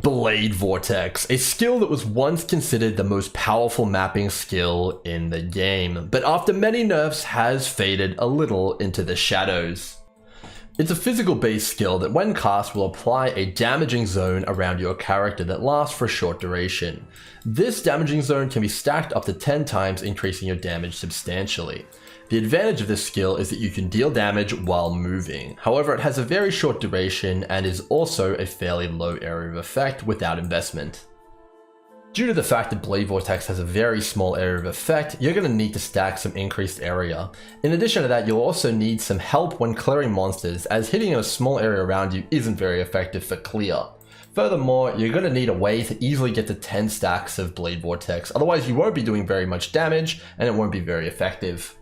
Blade Vortex, a skill that was once considered the most powerful mapping skill in the game, but after many nerfs has faded a little into the shadows. It's a physical based skill that when cast will apply a damaging zone around your character that lasts for a short duration. This damaging zone can be stacked up to 10 times, increasing your damage substantially. The advantage of this skill is that you can deal damage while moving. However, it has a very short duration and is also a fairly low area of effect without investment. Due to the fact that Blade Vortex has a very small area of effect, you're going to need to stack some increased area. In addition to that, you'll also need some help when clearing monsters, as hitting a small area around you isn't very effective for clear. Furthermore, you're going to need a way to easily get to 10 stacks of Blade Vortex, otherwise you won't be doing very much damage and it won't be very effective.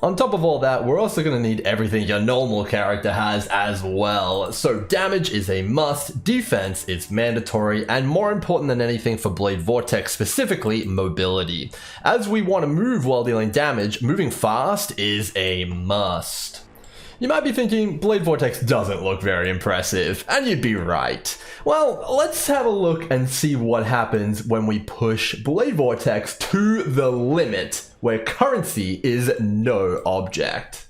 On top of all that, we're also going to need everything your normal character has as well. So damage is a must, defense is mandatory, and more important than anything for Blade Vortex specifically, mobility. As we want to move while dealing damage, moving fast is a must. You might be thinking, Blade Vortex doesn't look very impressive, and you'd be right. Well, let's have a look and see what happens when we push Blade Vortex to the limit, where currency is no object.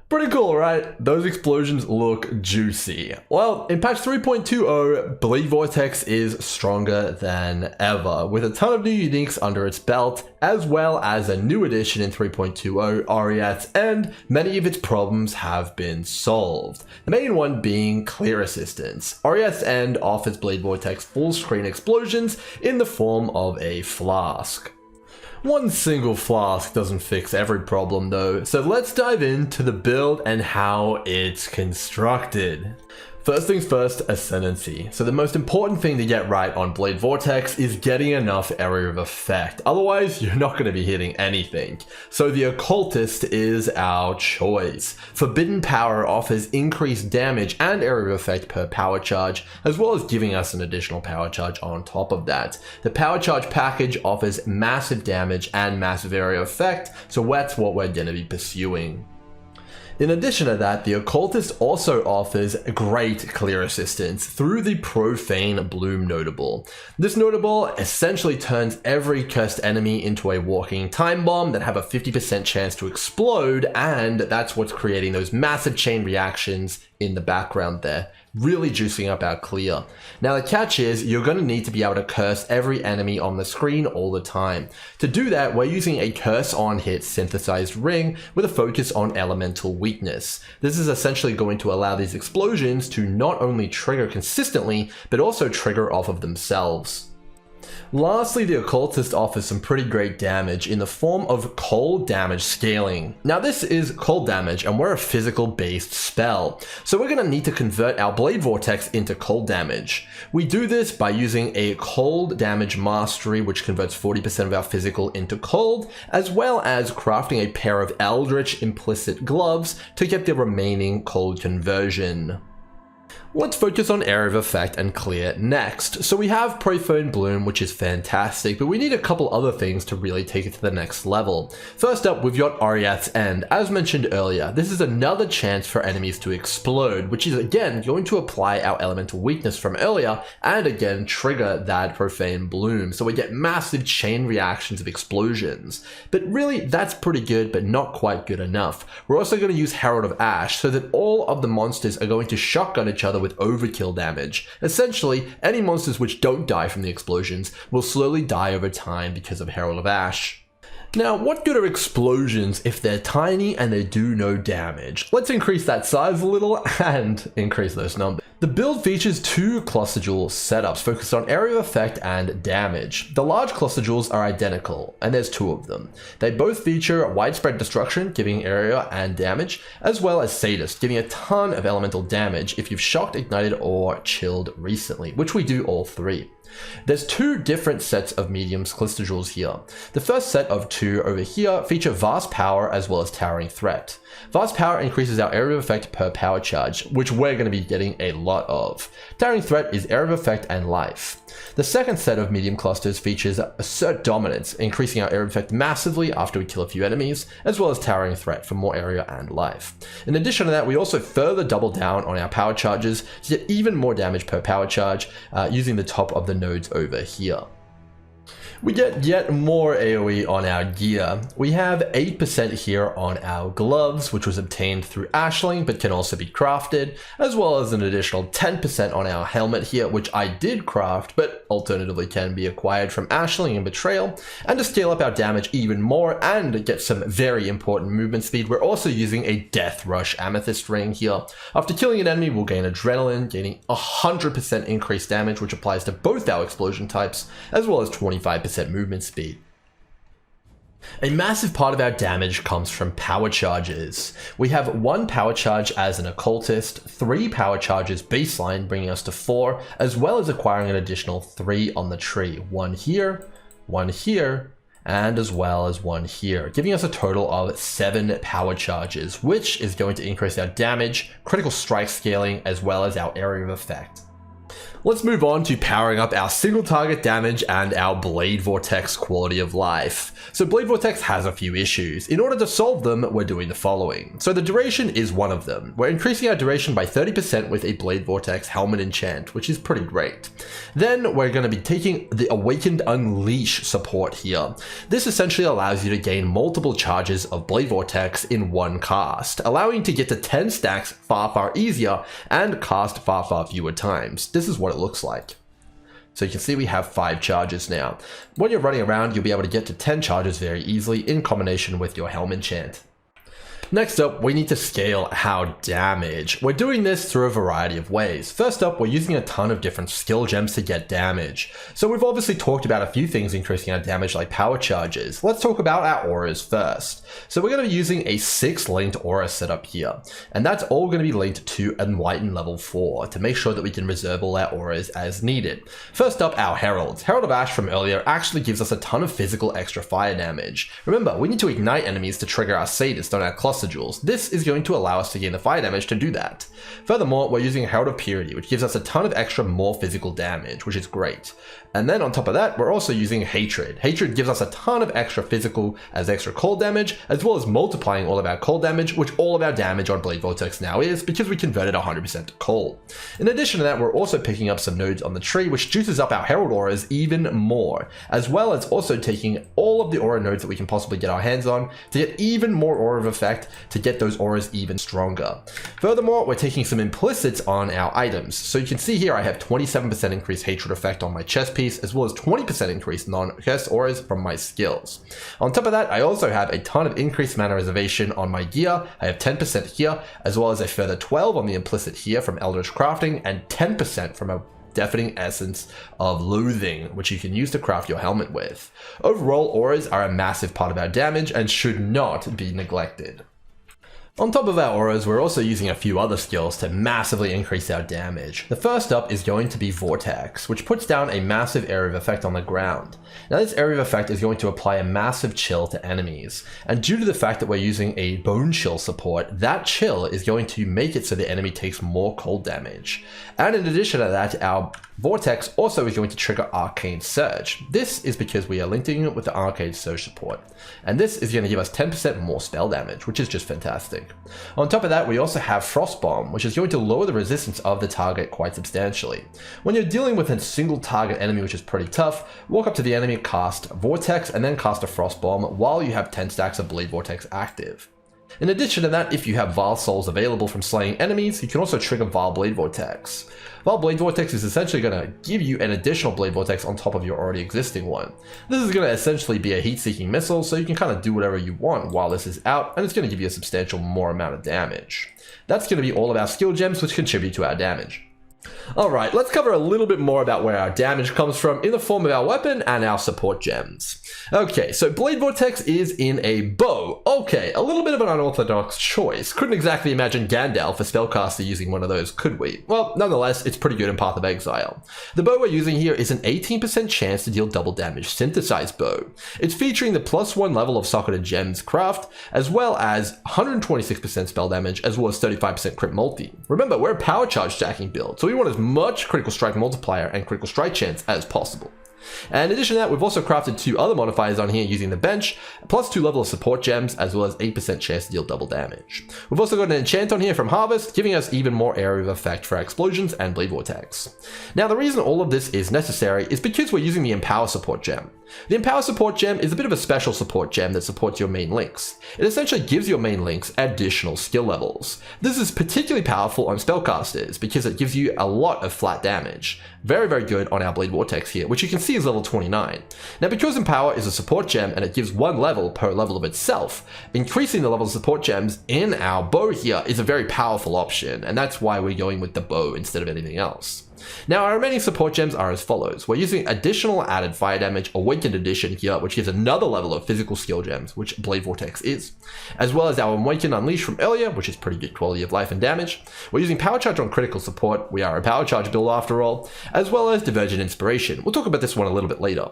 Pretty cool, right? Those explosions look juicy. Well, in patch 3.20, Blade Vortex is stronger than ever, with a ton of new uniques under its belt, as well as a new addition in 3.20, Oriath, and many of its problems have been solved. The main one being clear assistance. Oriath's End offers Blade Vortex full screen explosions in the form of a flask. One single flask doesn't fix every problem though, so let's dive into the build and how it's constructed. First things first, Ascendency. So the most important thing to get right on Blade Vortex is getting enough area of effect. Otherwise, you're not going to be hitting anything. So the Occultist is our choice. Forbidden Power offers increased damage and area of effect per power charge, as well as giving us an additional power charge on top of that. The power charge package offers massive damage and massive area of effect, so that's what we're going to be pursuing. In addition to that, the Occultist also offers great clear assistance through the Profane Bloom Notable. This notable essentially turns every cursed enemy into a walking time bomb that have a 50% chance to explode, and that's what's creating those massive chain reactions in the background there, really juicing up our clear. Now the catch is, you're going to need to be able to curse every enemy on the screen all the time. To do that, we're using a curse on hit synthesized ring with a focus on elemental weakness. This is essentially going to allow these explosions to not only trigger consistently, but also trigger off of themselves. Lastly, the Occultist offers some pretty great damage in the form of cold damage scaling. Now this is cold damage and we're a physical based spell, so we're going to need to convert our Blade Vortex into cold damage. We do this by using a cold damage mastery which converts 40% of our physical into cold, as well as crafting a pair of Eldritch implicit gloves to get the remaining cold conversion. Let's focus on Area of Effect and Clear next. So we have Profane Bloom, which is fantastic, but we need a couple other things to really take it to the next level. First up, we've got Oriath's End. As mentioned earlier, this is another chance for enemies to explode, which is again going to apply our elemental weakness from earlier and again trigger that Profane Bloom. So we get massive chain reactions of explosions. But really, that's pretty good, but not quite good enough. We're also going to use Herald of Ash so that all of the monsters are going to shotgun each other with overkill damage. Essentially, any monsters which don't die from the explosions will slowly die over time because of Herald of Ash. Now, what good are explosions if they're tiny and they do no damage? Let's increase that size a little and increase those numbers. The build features two cluster jewel setups focused on area of effect and damage. The large cluster jewels are identical, and there's two of them. They both feature widespread destruction, giving area and damage, as well as sadist, giving a ton of elemental damage if you've shocked, ignited, or chilled recently, which we do all three. There's two different sets of mediums cluster jewels here. The first set of two over here feature Vast Power as well as Towering Threat. Vast Power increases our area of effect per power charge, which we're going to be getting a lot of. Towering Threat is area of effect and life. The second set of medium clusters features Assert Dominance, increasing our area of effect massively after we kill a few enemies, as well as Towering Threat for more area and life. In addition to that, we also further double down on our power charges to get even more damage per power charge using the top of the nodes over here. We get yet more AoE on our gear. We have 8% here on our gloves, which was obtained through ashling, but can also be crafted, as well as an additional 10% on our helmet here, which I did craft, but alternatively can be acquired from ashling and betrayal. And to scale up our damage even more and get some very important movement speed, we're also using a Death Rush Amethyst ring here. After killing an enemy, we'll gain adrenaline, gaining 100% increased damage, which applies to both our explosion types, as well as 25% movement speed. A massive part of our damage comes from power charges. We have 1 power charge as an Occultist, 3 power charges baseline bringing us to 4, as well as acquiring an additional 3 on the tree. 1 here, and as well as 1 here, giving us a total of 7 power charges, which is going to increase our damage, critical strike scaling, as well as our area of effect. Let's move on to powering up our single target damage and our Blade Vortex quality of life. So Blade Vortex has a few issues. In order to solve them, we're doing the following. So the duration is one of them. We're increasing our duration by 30% with a Blade Vortex helmet enchant, which is pretty great. Then we're going to be taking the Awakened Unleash support here. This essentially allows you to gain multiple charges of Blade Vortex in one cast, allowing you to get to 10 stacks far easier and cast far fewer times. This is what it looks like. So you can see we have 5 charges now. When you're running around, you'll be able to get to 10 charges very easily in combination with your helm enchant. Next up, we need to scale our damage. We're doing this through a variety of ways. First up, we're using a ton of different skill gems to get damage. So we've obviously talked about a few things increasing our damage like power charges. Let's talk about our auras first. So we're going to be using a 6 linked aura setup here. And that's all going to be linked to Enlighten level 4 to make sure that we can reserve all our auras as needed. First up, our Heralds. Herald of Ash from earlier actually gives us a ton of physical extra fire damage. Remember, we need to ignite enemies to trigger our sadist on our cluster jewels. This is going to allow us to gain the fire damage to do that. Furthermore, we're using Herald of Purity, which gives us a ton of extra more physical damage, which is great. And then on top of that, we're also using Hatred. Hatred gives us a ton of extra physical as extra cold damage, as well as multiplying all of our cold damage, which all of our damage on Blade Vortex now is, because we converted 100% to cold. In addition to that, we're also picking up some nodes on the tree, which juices up our Herald auras even more, as well as also taking all of the aura nodes that we can possibly get our hands on to get even more aura of effect to get those auras even stronger. Furthermore, we're taking some implicits on our items. So you can see here I have 27% increased hatred effect on my chest piece, as well as 20% increased non-cursed auras from my skills. On top of that, I also have a ton of increased mana reservation on my gear. I have 10% here, as well as a further 12 on the implicit here from Eldritch Crafting, and 10% from a deafening essence of loathing, which you can use to craft your helmet with. Overall, auras are a massive part of our damage and should not be neglected. On top of our auras, we're also using a few other skills to massively increase our damage. The first up is going to be Vortex, which puts down a massive area of effect on the ground. Now this area of effect is going to apply a massive chill to enemies, and due to the fact that we're using a bone chill support, that chill is going to make it so the enemy takes more cold damage. And in addition to that, our Vortex also is going to trigger Arcane Surge. This is because we are linking it with the Arcane Surge support, and this is going to give us 10% more spell damage, which is just fantastic. On top of that, we also have Frost Bomb, which is going to lower the resistance of the target quite substantially. When you're dealing with a single target enemy, which is pretty tough, walk up to the enemy, cast Vortex, and then cast a Frost Bomb while you have 10 stacks of Bleed Vortex active. In addition to that, if you have Vile Souls available from slaying enemies, you can also trigger Vile Blade Vortex. Vile Blade Vortex is essentially going to give you an additional Blade Vortex on top of your already existing one. This is going to essentially be a heat-seeking missile, so you can kind of do whatever you want while this is out, and it's going to give you a substantial more amount of damage. That's going to be all of our skill gems which contribute to our damage. Alright, let's cover a little bit more about where our damage comes from in the form of our weapon and our support gems. Okay, so Blade Vortex is in a bow. Okay, a little bit of an unorthodox choice. Couldn't exactly imagine Gandalf, a spellcaster, using one of those, could we? Well, nonetheless, it's pretty good in Path of Exile. The bow we're using here is an 18% chance to deal double damage synthesized bow. It's featuring the +1 level of socketed gems craft, as well as 126% spell damage, as well as 35% crit multi. Remember, we're a power charge stacking build, so we want as much critical strike multiplier and critical strike chance as possible. And in addition to that, we've also crafted 2 other modifiers on here using the bench, +2 level of support gems, as well as 8% chance to deal double damage. We've also got an enchant on here from Harvest, giving us even more area of effect for our explosions and Bleed Vortex. Now the reason all of this is necessary is because we're using the Empower support gem. The Empower support gem is a bit of a special support gem that supports your main links. It essentially gives your main links additional skill levels. This is particularly powerful on spellcasters because it gives you a lot of flat damage. Very, very good on our Bleed Vortex here, which you can see is level 29. Now because Empower is a support gem and it gives 1 level per level of itself, increasing the level of support gems in our bow here is a very powerful option, and that's why we're going with the bow instead of anything else. Now our remaining support gems are as follows. We're using additional added fire damage Awakened Edition here, which gives another level of physical skill gems, which Blade Vortex is, as well as our Awakened Unleash from earlier, which is pretty good quality of life and damage. We're using Power Charge on critical support, we are a Power Charge build after all, as well as Divergent Inspiration. We'll talk about this one a little bit later.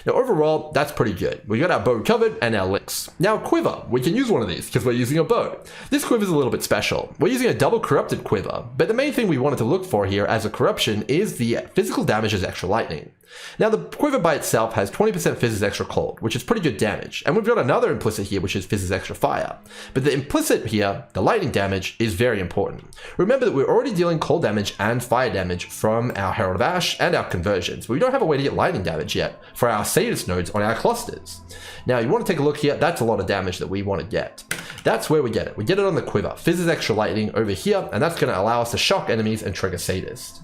Now overall, that's pretty good. We got our bow covered and our links. Now quiver, we can use one of these because we're using a bow. This quiver is a little bit special. We're using a double corrupted quiver, but the main thing we wanted to look for here as a corruption is the physical damage as extra lightning. Now the quiver by itself has 20% Fizz's extra cold, which is pretty good damage, and we've got another implicit here which is Fizz's extra fire. But the implicit here, the lightning damage, is very important. Remember that we're already dealing cold damage and fire damage from our Herald of Ash and our conversions, but we don't have a way to get lightning damage yet for our sadist nodes on our clusters. Now you want to take a look here, that's a lot of damage that we want to get. That's where we get it. We get it on the quiver, Fizz's extra lightning over here, and that's going to allow us to shock enemies and trigger sadist.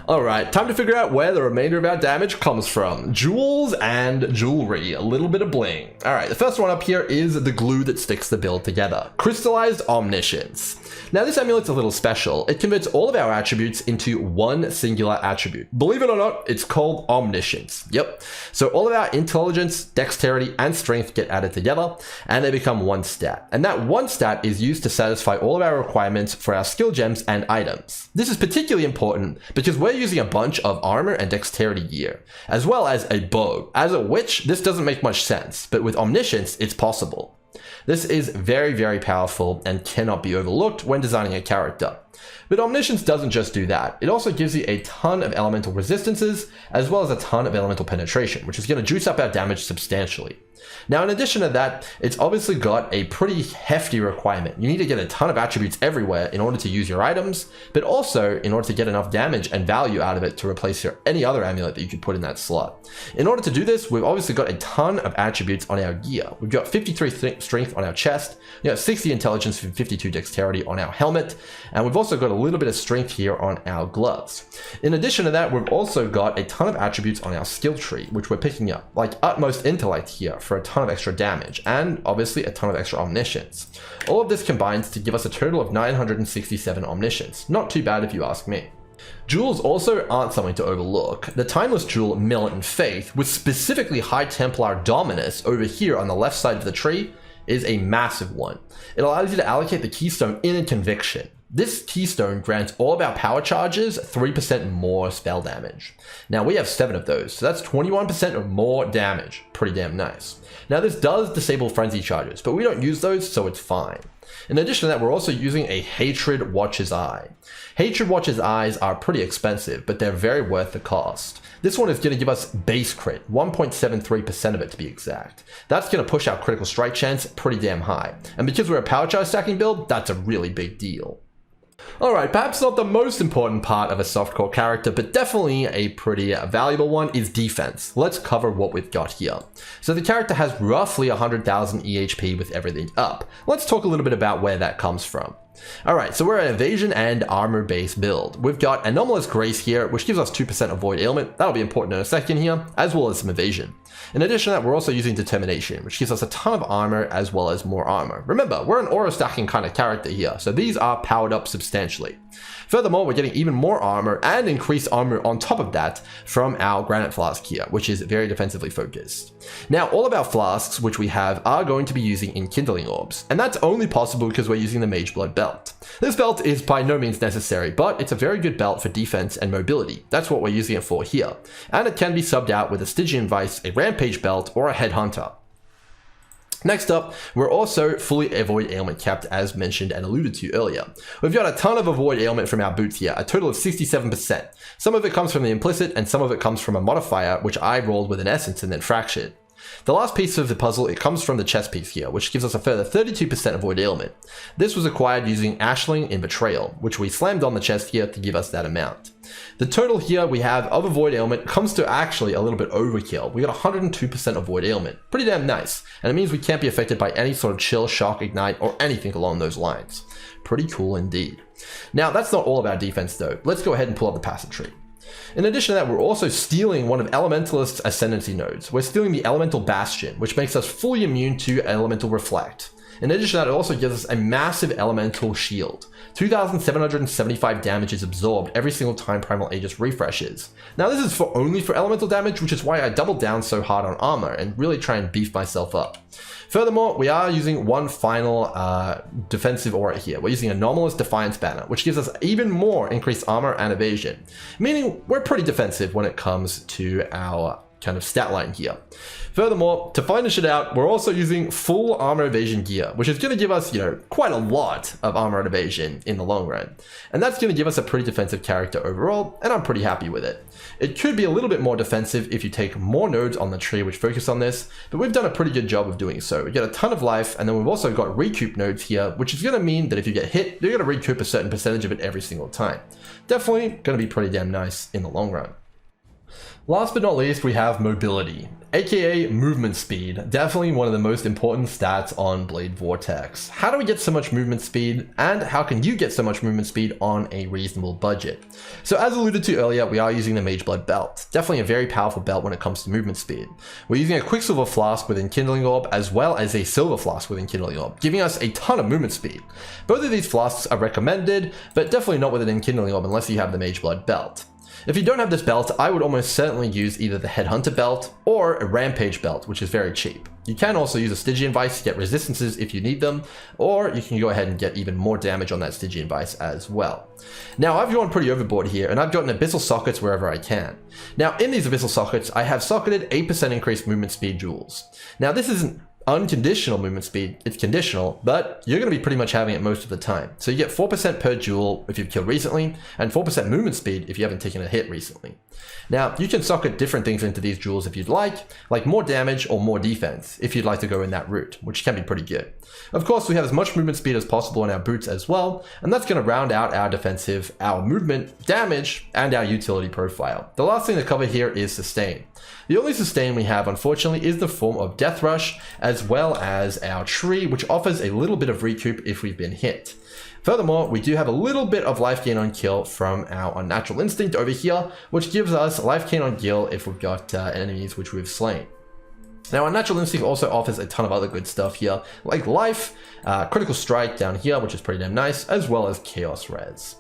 Alright, time to figure out where the remainder of our damage comes from. Jewels and jewelry, a little bit of bling. Alright, the first one up here is the glue that sticks the build together. Crystallized Omniscience. Now this amulet's a little special. It converts all of our attributes into one singular attribute. Believe it or not, it's called Omniscience. Yep. So all of our intelligence, dexterity, and strength get added together, and they become one stat. And that one stat is used to satisfy all of our requirements for our skill gems and items. This is particularly important because we're using a bunch of armor and dexterity gear, as well as a bow. As a witch, this doesn't make much sense, but with Omniscience, it's possible. This is very, very powerful and cannot be overlooked when designing a character. But Omniscience doesn't just do that. It also gives you a ton of elemental resistances, as well as a ton of elemental penetration, which is going to juice up our damage substantially. Now, in addition to that, it's obviously got a pretty hefty requirement. You need to get a ton of attributes everywhere in order to use your items, but also in order to get enough damage and value out of it to replace any other amulet that you could put in that slot. In order to do this, we've obviously got a ton of attributes on our gear. We've got 53 strength on our chest, 60 intelligence and 52 dexterity on our helmet, and we've also got a little bit of strength here on our gloves. In addition to that, we've also got a ton of attributes on our skill tree, which we're picking up, like utmost intellect here for a ton of extra damage, and obviously a ton of extra omniscience. All of this combines to give us a total of 967 omniscience. Not too bad if you ask me. Jewels also aren't something to overlook. The timeless jewel Militant Faith, with specifically High Templar Dominus over here on the left side of the tree, is a massive one. It allows you to allocate the keystone in a conviction. This keystone grants all of our power charges 3% more spell damage. Now we have 7 of those, so that's 21% more damage. Pretty damn nice. Now this does disable frenzy charges, but we don't use those, so it's fine. In addition to that, we're also using a Hatred Watcher's Eye. Hatred Watcher's Eyes are pretty expensive, but they're very worth the cost. This one is going to give us base crit, 1.73% of it to be exact. That's going to push our critical strike chance pretty damn high. And because we're a power charge stacking build, that's a really big deal. Alright, perhaps not the most important part of a softcore character, but definitely a pretty valuable one is defense. Let's cover what we've got here. So the character has roughly 100,000 EHP with everything up. Let's talk a little bit about where that comes from. Alright, so we're an evasion and armor based build. We've got Anomalous Grace here, which gives us 2% avoid ailment. That'll be important in a second here, as well as some evasion. In addition to that, we're also using Determination, which gives us a ton of armor as well as more armor. Remember, we're an aura stacking kind of character here, so these are powered up substantially. Furthermore, we're getting even more armor and increased armor on top of that from our Granite Flask here, which is very defensively focused. Now, all of our flasks, which we have, are going to be using Enkindling Orbs, and that's only possible because we're using the Mage Blood belt. This belt is by no means necessary, but it's a very good belt for defense and mobility. That's what we're using it for here. And it can be subbed out with a Stygian Vice, a Rampage belt, or a Headhunter. Next up, we're also fully avoid ailment capped as mentioned and alluded to earlier. We've got a ton of avoid ailment from our boots here, a total of 67%. Some of it comes from the implicit and some of it comes from a modifier which I rolled with an essence and then fractured. The last piece of the puzzle, it comes from the chest piece here, which gives us a further 32% avoid ailment. This was acquired using Ashling in Betrayal, which we slammed on the chest here to give us that amount. The total here we have of avoid ailment comes to actually a little bit overkill. We got 102% avoid ailment. Pretty damn nice. And it means we can't be affected by any sort of chill, shock, ignite, or anything along those lines. Pretty cool indeed. Now, that's not all of our defense though. Let's go ahead and pull up the passive tree. In addition to that, we're also stealing one of Elementalist's Ascendancy nodes. We're stealing the Elemental Bastion, which makes us fully immune to Elemental Reflect. In addition to that, it also gives us a massive Elemental Shield. 2,775 damage is absorbed every single time Primal Aegis refreshes. Now this is only for elemental damage, which is why I doubled down so hard on armor and really try and beef myself up. Furthermore, we are using one final defensive aura here. We're using Anomalous Defiance Banner, which gives us even more increased armor and evasion, meaning we're pretty defensive when it comes to our kind of stat line here. Furthermore, to finish it out, we're also using full armor evasion gear, which is going to give us, quite a lot of armor and evasion in the long run. And that's going to give us a pretty defensive character overall, and I'm pretty happy with it. It could be a little bit more defensive if you take more nodes on the tree which focus on this, but we've done a pretty good job of doing so. We get a ton of life, and then we've also got recoup nodes here, which is going to mean that if you get hit, you're going to recoup a certain percentage of it every single time. Definitely going to be pretty damn nice in the long run. Last but not least, we have mobility, aka movement speed, definitely one of the most important stats on Blade Vortex. How do we get so much movement speed, and how can you get so much movement speed on a reasonable budget? So as alluded to earlier, we are using the Mage Blood belt, definitely a very powerful belt when it comes to movement speed. We're using a Quicksilver Flask with Enkindling Orb as well as a Silver Flask with Enkindling Orb, giving us a ton of movement speed. Both of these flasks are recommended, but definitely not with an Enkindling Orb unless you have the Mage Blood belt. If you don't have this belt, I would almost certainly use either the Headhunter belt or a Rampage belt, which is very cheap. You can also use a Stygian Vice to get resistances if you need them, or you can go ahead and get even more damage on that Stygian Vice as well. Now, I've gone pretty overboard here, and I've gotten Abyssal Sockets wherever I can. Now, in these Abyssal Sockets, I have socketed 8% increased movement speed jewels. Now, this isn't unconditional movement speed, it's conditional, but you're going to be pretty much having it most of the time. So you get 4% per jewel if you've killed recently, and 4% movement speed if you haven't taken a hit recently. Now, you can socket different things into these jewels if you'd like more damage or more defense, if you'd like to go in that route, which can be pretty good. Of course, we have as much movement speed as possible in our boots as well, and that's going to round out our defensive, our movement, damage, and our utility profile. The last thing to cover here is sustain. The only sustain we have, unfortunately, is the form of Death Rush, as well as our tree, which offers a little bit of recoup if we've been hit. Furthermore, we do have a little bit of life gain on kill from our Unnatural Instinct over here, which gives us life gain on kill if we've got enemies which we've slain. Now, Unnatural Instinct also offers a ton of other good stuff here, like life, critical strike down here, which is pretty damn nice, as well as chaos res.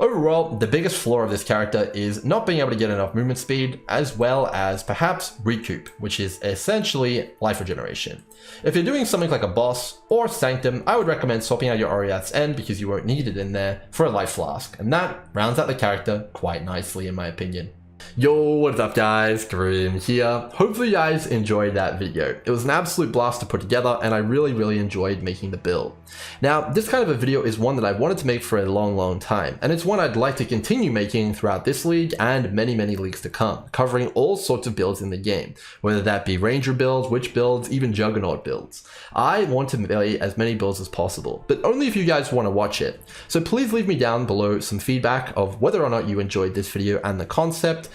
Overall, the biggest flaw of this character is not being able to get enough movement speed, as well as perhaps recoup, which is essentially life regeneration. If you're doing something like a boss or Sanctum, I would recommend swapping out your Oriath's end because you won't need it in there for a life flask, and that rounds out the character quite nicely in my opinion. Yo, what's up guys, Grim here. Hopefully you guys enjoyed that video. It was an absolute blast to put together and I really enjoyed making the build. Now, this kind of a video is one that I've wanted to make for a long time, and it's one I'd like to continue making throughout this league and many leagues to come, covering all sorts of builds in the game, whether that be Ranger builds, Witch builds, even Juggernaut builds. I want to play as many builds as possible, but only if you guys want to watch it. So please leave me down below some feedback of whether or not you enjoyed this video and the concept,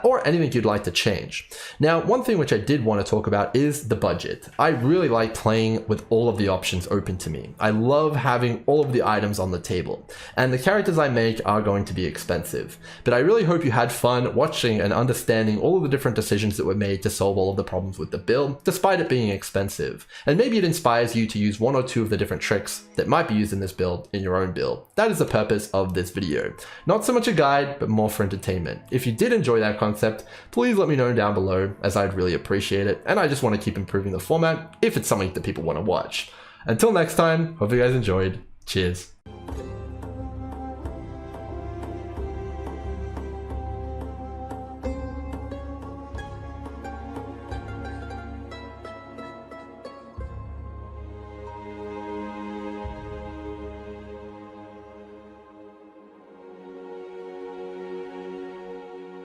or anything you'd like to change. Now, one thing which I did want to talk about is the budget. I really like playing with all of the options open to me. I love having all of the items on the table, and the characters I make are going to be expensive. But I really hope you had fun watching and understanding all of the different decisions that were made to solve all of the problems with the build, despite it being expensive. And maybe it inspires you to use one or two of the different tricks that might be used in this build in your own build. That is the purpose of this video. Not so much a guide, but more for entertainment. If you did enjoy that concept, please let me know down below, as I'd really appreciate it, and I just want to keep improving the format if it's something that people want to watch. Until next time, hope you guys enjoyed. Cheers.